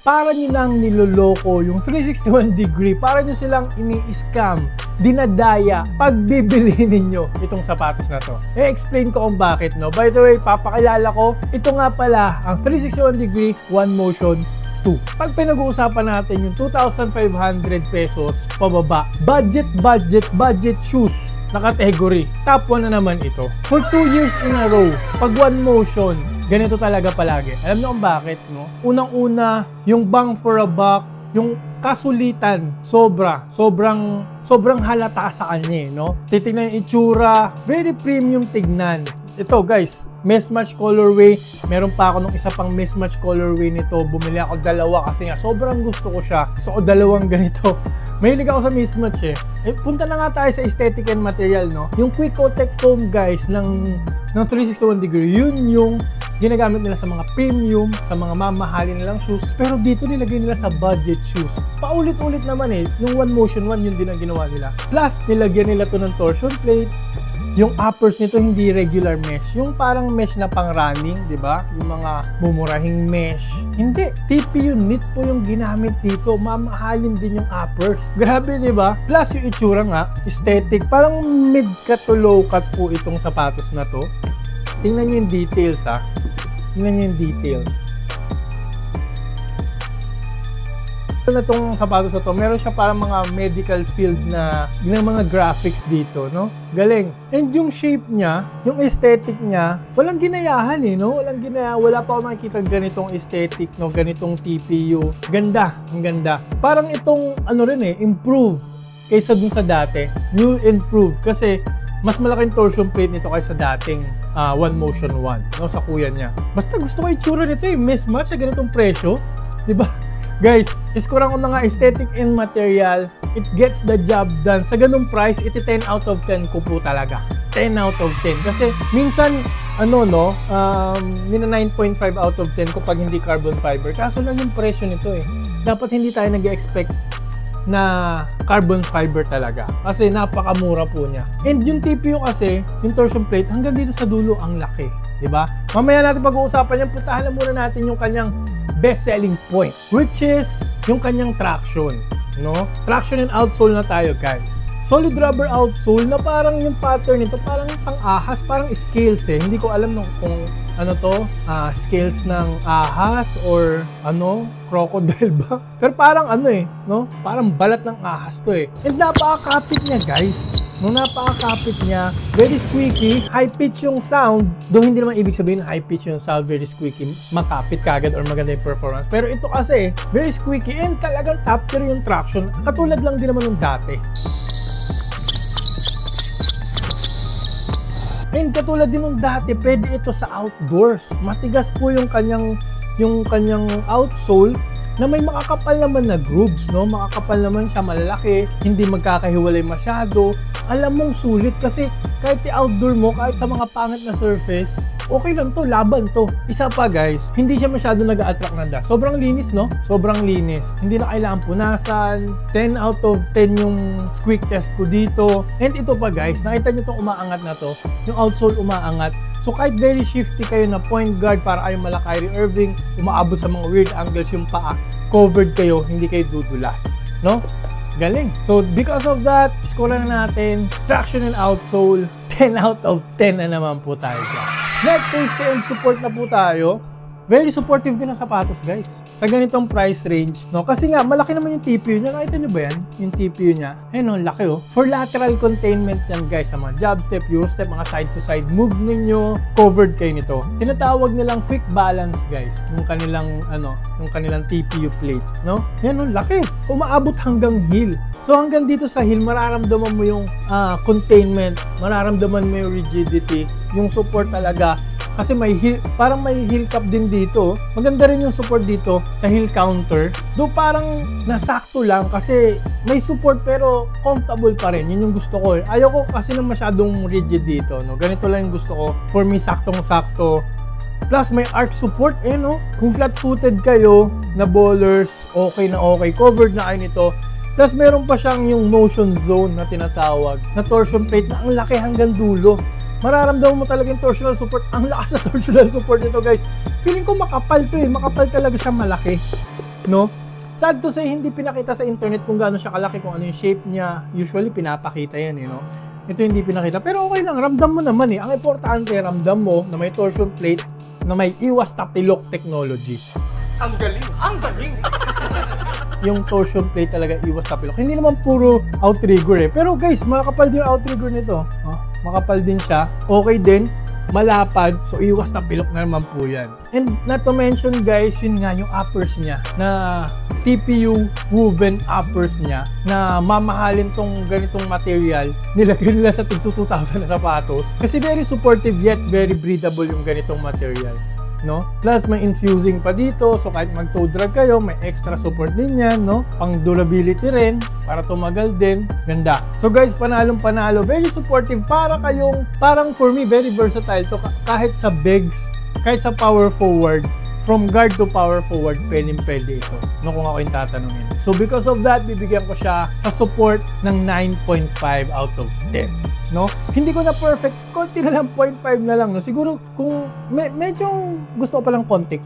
para nyo lang niloloko yung 361 degree, para nyo silang ini-scam, dinadaya, pagbibili ninyo itong sapatos na to. I-explain ko kung bakit, no? By the way, papakilala ko, ito nga pala ang 361 degree One Motion 2. Pag pinag-uusapan natin yung 2,500 pesos pababa, budget shoes na category, top 1 na naman ito. For 2 years in a row, pag One Motion, ganito talaga palagi. Alam niyo kung bakit, no? Unang-una, yung bang for a buck, yung kasulitan, sobrang halata sa kanya, no? Titignan yung itsura, very premium tignan. Ito guys, mismatch colorway. Meron pa ako nung isa pang mismatch colorway nito. Bumili ako dalawa kasi nga sobrang gusto ko siya. So dalawang ganito. Mahilig ako sa mismatch eh. Punta na nga tayo sa aesthetic and material, no? Yung Quick Tech foam guys ng 361 degree, yun yung ginagamit nila sa mga premium, sa mga mamahalin nilang shoes. Pero dito nilagay nila sa budget shoes. Paulit-ulit naman eh. Yung One Motion 1, yun din ang ginawa nila. Plus, nilagyan nila to ng torsion plate. Yung uppers nito hindi regular mesh. Yung parang mesh na pang running, di ba? Yung mga mumurahing mesh. Hindi. TPU knit po yung ginamit dito. Mamahalin din yung uppers. Grabe, di ba? Plus yung itsura nga, aesthetic. Parang mid cut to low cut po itong sapatos na to. Tingnan nyo yung details ha. Tingnan nyo yung details. Na itong sapatos na to, meron siya parang mga medical field na yung mga graphics dito, no? Galing. And yung shape niya, yung aesthetic niya, walang ginayahan eh, no? Wala pa ako makikita ganitong aesthetic, no? Ganitong TPU. Ganda, ang ganda. Parang itong, ano rin eh, improve kaysa dun sa dati. New improve. Kasi, mas malaking torsion plate nito kaysa dating One Motion 1, no? Sa kuya niya. Basta gusto ko itsura nito eh, mismatch sa ganitong presyo. Diba? Guys, iskurang ko na nga aesthetic and material, it gets the job done. Sa ganung price, iti 10 out of 10 ko po talaga. 10 out of 10. Kasi minsan, nina 9.5 out of 10 ko pag hindi carbon fiber. Kaso lang yung presyo nito eh. Dapat hindi tayo nag-expect na carbon fiber talaga. Kasi napakamura po niya. And yung TPU kasi, yung torsion plate, hanggang dito sa dulo, ang laki. Diba? Mamaya natin pag-uusapan yan, puntahan na muna natin yung kanyang best selling point, which is yung kanyang traction, no? Traction and outsole na tayo, guys. Solid rubber outsole na parang yung pattern nito, parang pang-ahas, parang scales eh. Hindi ko alam kung ano to, scales ng ahas or ano, crocodile ba? Pero parang ano eh, no? Parang balat ng ahas to eh. And napakakapit niya, guys. Nung napakakapit niya, very squeaky, high pitch yung sound. Though hindi naman ibig sabihin high pitch yung sound, very squeaky, makapit kagad or maganda yung performance. Pero ito kasi, very squeaky and talagang top tier yung traction. Katulad lang din naman ng dati. And katulad din ng dati, pwede ito sa outdoors. Matigas po yung kanyang outsole na may makakapal naman na grooves, no? Makakapal naman siya, malalaki, hindi magkakahiwalay masyado. Alam mong sulit kasi kahit i-outdoor mo, kahit sa mga pangit na surface, okay lang to, laban to. Isa pa guys, hindi siya masyado nag-a-attract ng dust. Sobrang linis, no? Sobrang linis. Hindi na kailangan punasan. 10 out of 10 yung squeak test ko dito. And ito pa guys, nakita nyo itong umaangat na to. Yung outsole umaangat. So kahit very shifty kayo na point guard para kayong mala Kyrie Irving, umaabot sa mga weird angles yung paa, covered kayo, hindi kayo dudulas, no? Galing. So because of that, score na natin traction and outsole, 10 out of 10 na naman po tayo dyan. Next, safety and support na po tayo. Very supportive din ang sapatos guys sa ganitong price range, no? Kasi nga malaki naman yung TPU niya. Nakita nyo ba yan? Yung TPU niya, ayun no, laki oh. For lateral containment yan guys, sa mga jab step, euro step, mga side to side moves ninyo, covered kayo nito. Tinatawag nilang quick balance guys, yung kanilang TPU plate, no? Yan no, laki. Umaabot hanggang heel. So hanggang dito sa heel, mararamdaman mo yung containment, mararamdaman mo yung rigidity, yung support talaga. Kasi may heel, parang may heel cap din dito. Maganda rin yung support dito sa heel counter. Though parang nasakto lang kasi may support pero comfortable pa rin. Yun yung gusto ko eh. Ayoko kasi na masyadong rigid dito, no? Ganito lang yung gusto ko. For me, saktong-sakto. Plus, may arch support eh, no? Kung flat-footed kayo na ballers, okay na okay. Covered na kayo nito. Plus, meron pa siyang yung motion zone na tinatawag na torsion plate na ang laki hanggang dulo. Mararamdaman mo talaga yung torsional support. Ang lakas na torsional support nito guys. Feeling ko makapal to eh. Makapal talaga siya, malaki. no? Sad to say, hindi pinakita sa internet kung gaano siya kalaki, kung ano yung shape niya. Usually, pinapakita yan, no? Ito hindi pinakita. Pero okay lang, ramdam mo naman eh. Ang importante, ramdam mo na may torsion plate na may iwas tapilok technology. Ang galing! Ang galing! Yung torsion plate talaga iwas tapilok. Hindi naman puro outrigger eh. Pero guys, makapal din yung outrigger nito. Oh, makapal din siya. Okay din. Malapad, so iwas na pilok na naman po yan. And not to mention guys, yun nga yung uppers niya na TPU woven uppers niya na mamahalin tong ganitong material, nilagay nila sa 2,000 na sapatos kasi very supportive yet very breathable yung ganitong material, no? Plus may infusing pa dito, so kahit mag-toe drag kayo, may extra support din yan, no? Pang durability rin, para tumagal din, ganda. So guys, panalong panalo, very supportive, para kayong, parang for me, very versatile to, kahit sa bigs, kahit sa power forward, from guard to power forward, pwede ito, no, kung ako yung tatanungin. So because of that, bibigyan ko siya sa support ng 9.5 out of 10. No? Hindi ko na perfect, konti na lang, 0.5 na lang, no? Siguro kung medyo gusto ko palang konti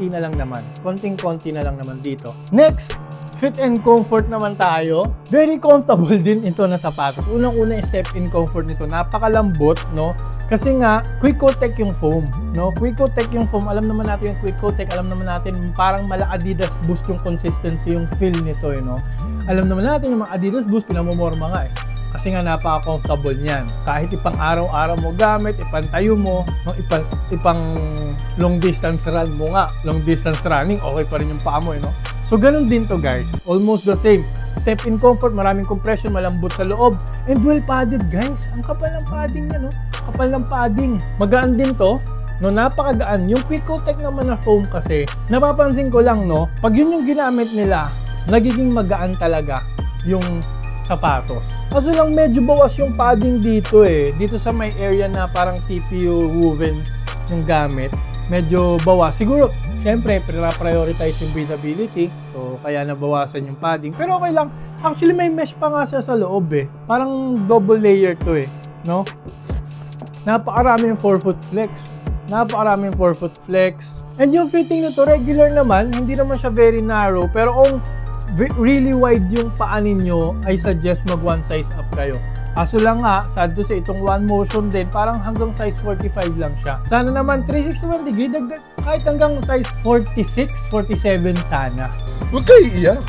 na lang naman. Konting-konti na lang naman dito. Next, fit and comfort naman tayo. Very comfortable din ito na sapatos. Unang-una step in comfort nito, napakalambot, no? Kasi nga, Quick-Coat yung foam, no? Quick-Coat yung foam, alam naman natin yung Quick-Coat, alam naman natin parang mala Adidas Boost yung consistency, yung feel nito, no? Alam naman natin yung mga Adidas Boost, pinamomorma nga eh. Kasi nga napaka-comfortable niyan. Kahit ipang araw-araw mo gamit, ipantayo mo, no? ipang long distance run mo nga, long distance running, okay pa rin yung paa mo, no? So ganun din to guys, almost the same. Step in comfort, maraming compression, malambot sa loob, and well padded guys. Ang kapal ng padding niya, no? Kapal ng padding. Magaan din to, no? Napakagaan. Yung Quick-Coat naman na foam kasi, napapansin ko lang, no? Pag yun yung ginamit nila, nagiging magaan talaga yung sapatos. Kaso lang medyo bawas yung padding dito eh. Dito sa may area na parang TPU woven yung gamit, medyo bawas. Siguro, syempre, prioritize yung breathability. So, kaya nabawasan yung padding. Pero okay lang. Actually, may mesh pa nga siya sa loob eh. Parang double layer to eh. No? Napakarami yung 4-foot flex. Napakarami yung 4-foot flex. And yung fitting nito, regular naman. Hindi naman siya very narrow. Pero kung really wide yung paa ninyo, I suggest mag one size up kayo. Kaso lang nga, sad to say, itong One Motion din, parang hanggang size 45 lang siya. Sana naman 361 degree, dagdag kahit hanggang size 46, 47 sana. Huwag kayo iiyak.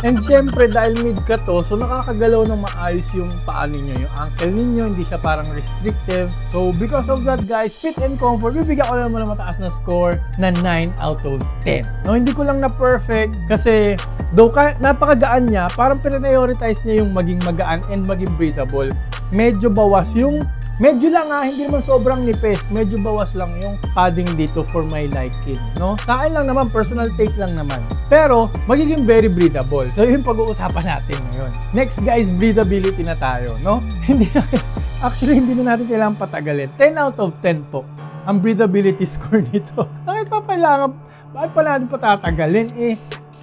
And syempre, dahil mid ka to, so nakakagalaw ng maayos yung paa ninyo, yung ankle ninyo, hindi siya parang restrictive. So because of that guys, fit and comfort, bibigyan ko naman ng mataas na score na 9 out of 10. No, hindi ko lang na perfect kasi though napakagaan niya, parang prioritize niya yung maging magaan and maging breathable. Medyo bawas yung, medyo lang hindi naman sobrang nipis, medyo bawas lang yung padding dito for my liking, no? Sa akin lang naman, personal take lang naman. Pero, magiging very breathable. So, yun pag-uusapan natin ngayon. Next guys, breathability na tayo, no? Actually, hindi na natin kailangan patagalin. 10 out of 10 po ang breathability score nito. Bakit pa natin patatagalin?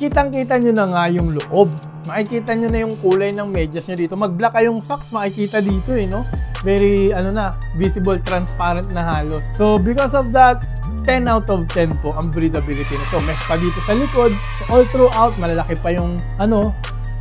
Kitang-kita nyo na nga yung loob. Makikita nyo na yung kulay ng medyas nyo dito. Mag-black kayong socks, makikita dito no? Very, visible, transparent na halos. So, because of that, 10 out of 10 po ang breathability nito. Mesh pa dito sa likod. So, all throughout, malalaki pa yung,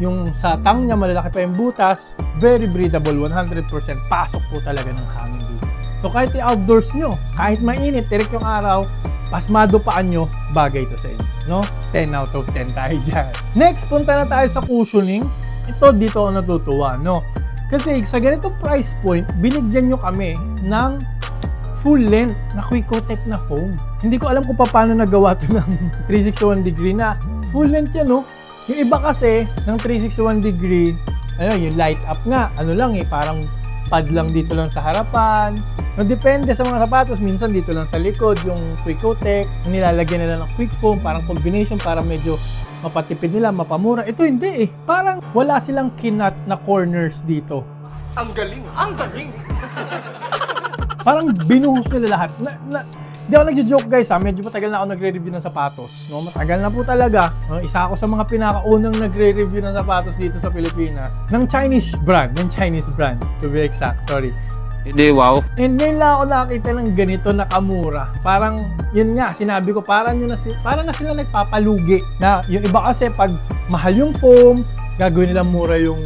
yung sa tang niya, malalaki pa yung butas. Very breathable, 100%. Pasok po talaga ng hangin dito. So, kahit i-outdoors nyo, kahit mainit, tirik yung araw, pasmado paan nyo, bagay ito sa inyo, no? 10 out of 10 tayo dyan. Next, punta na tayo sa cushioning. Ito, dito ako natutuwa, no? Kasi sa ganitong price point, binigyan nyo kami ng full length na Quick-Coat na foam. Hindi ko alam kung paano nagawa ito ng 361 degree na full length yan, no? Yung iba kasi, ng 361 degree, yung light up nga, parang pad lang dito lang sa harapan. No, depende sa mga sapatos, minsan dito lang sa likod, yung Quick-Coat, nilalagyan nila ng quick foam, parang combination para medyo mapatipid nila, mapamura. Ito hindi eh. Parang wala silang kinat na corners dito. Ang galing! Ang galing! Parang binuhos nila lahat. Di ako nagjo-joke guys medyo matagal na ako nagre-review ng sapatos. No? Matagal na po talaga. Isa ako sa mga pinakaunang nagre-review ng sapatos dito sa Pilipinas. Ng Chinese brand to be exact, sorry. Hindi, wow. And ngayon lang ako nakakita ng ganito na kamura. Parang, yun nga, sinabi ko, parang na sila nagpapalugi. Na yung iba kasi pag mahal yung foam, gagawin nilang mura yung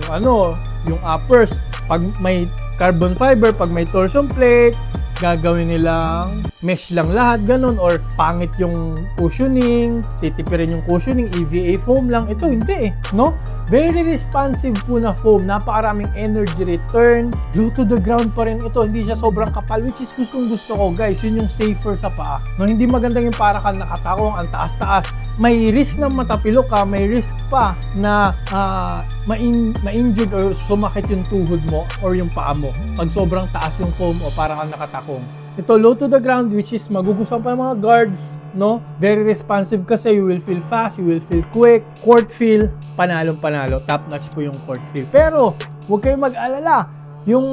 yung uppers. Pag may carbon fiber, pag may torsion plate, gagawin nilang mesh lang lahat, ganun, or pangit yung cushioning, titipirin yung cushioning, EVA foam lang. Ito hindi no? Very responsive po na foam, napakaraming energy return, glue to the ground pa rin ito, hindi siya sobrang kapal, which is gusto ko guys, yun yung safer sa paa. No, hindi magandang yung para kang nakatakong, ang taas-taas, may risk na matapilok ka, may risk pa na ma-injured or sumakit yung tuhod mo or yung paa mo pag sobrang taas yung foam o para kang nakatakong. Ito low to the ground, which is magugustuhan pa ng mga guards, no? Very responsive kasi you will feel fast, you will feel quick. Court feel, panalong-panalo. Top notch po yung court feel. Pero huwag kayong mag-alala, yung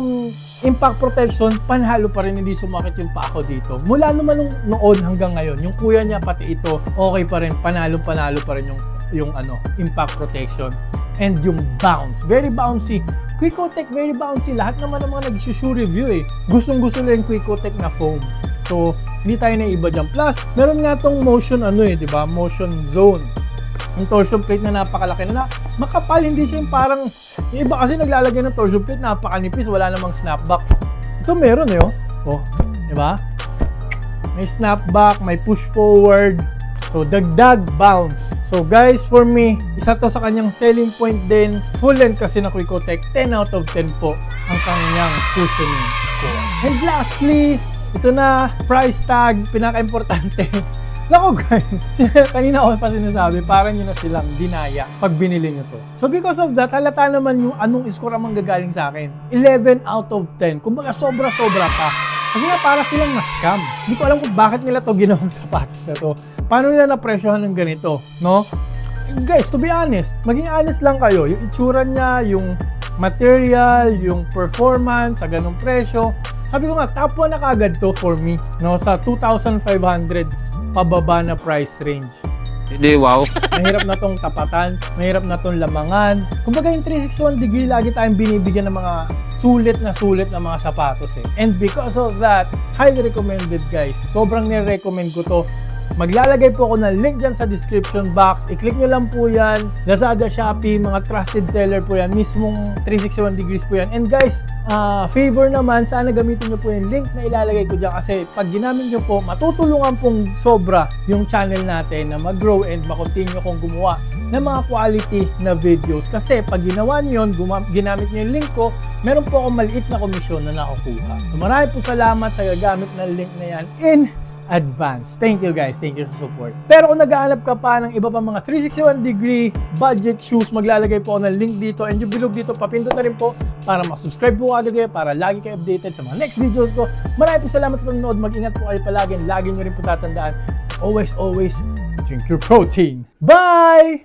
impact protection, panalo pa rin, hindi sumakit yung paa ko dito. Mula naman noon hanggang ngayon, yung kuya niya pati ito, okay pa rin, panalo-panalo pa rin yung impact protection. And yung bounce, very bouncy. Quick-O-Tec, very bouncy. Lahat naman ng mga nag-shoe review gustong-gusto nila yung Quick-O-Tec na foam. So, hindi tayo na iba dyan. Plus, meron nga tong motion di ba? Motion zone. Yung torsion plate na napakalaki na makapal, hindi siya yung parang, yung iba kasi naglalagay ng torsion plate, napakanipis, wala namang snapback. Ito meron di ba? May snapback, may push forward. So, dagdag bounce. So guys, for me, isa to sa kanyang selling point din. Full length kasi na Quick-O-Tec, 10 out of 10 po ang kanyang cushioning score. And lastly, ito na, price tag, pinaka-importante. Naku guys, kanina ako pa sinasabi, parang yun na silang dinaya pag binili nyo to. So because of that, halata naman yung anong score ang manggagaling sa akin. 11 out of 10. Kumbaga sobra-sobra pa. Kasi nga para silang na-scam. Hindi ko alam kung bakit nila to ginawang sapatos na to. Paano nila na-presyohan ng ganito, no? Guys, to be honest, maging honest lang kayo. Yung itsura niya, yung material, yung performance, sa ganung presyo. Sabi ko nga, top 1 na kagad to for me, no? Sa 2,500 pababa na price range. Hindi, wow. Mahirap na tong tapatan, mahirap na tong lamangan. Kumbaga yung 361 degree, lagi tayong binibigyan ng mga sulit na mga sapatos And because of that, highly recommended guys. Sobrang nire-recommend ko to. Maglalagay po ako ng link dyan sa description box. I-click nyo lang po yan. Lazada, Shopee, mga trusted seller po yan. Mismong 361 degrees po yan. And guys, favor naman, sana gamitin nyo po yung link na ilalagay ko dyan. Kasi pag ginamit nyo po, matutulungan pong sobra yung channel natin na mag-grow and makontinue kong gumawa ng mga quality na videos. Kasi pag ginawa nyo yun, ginamit nyo yung link ko, meron po akong maliit na komisyon na nakukuha. So marami po salamat sa gagamit ng link na yan in advance. Thank you guys. Thank you sa support. Pero kung naghahanap ka pa ng iba pa mga 361 degree budget shoes, maglalagay po ako ng link dito and yung bilog dito, papindot na rin po para mag-subscribe po agad kayo para lagi kayo updated sa mga next videos ko. Maraming salamat sa panonood. Mag-ingat po kayo palagi. Lagi nyo rin po tatandaan. Always drink your protein. Bye!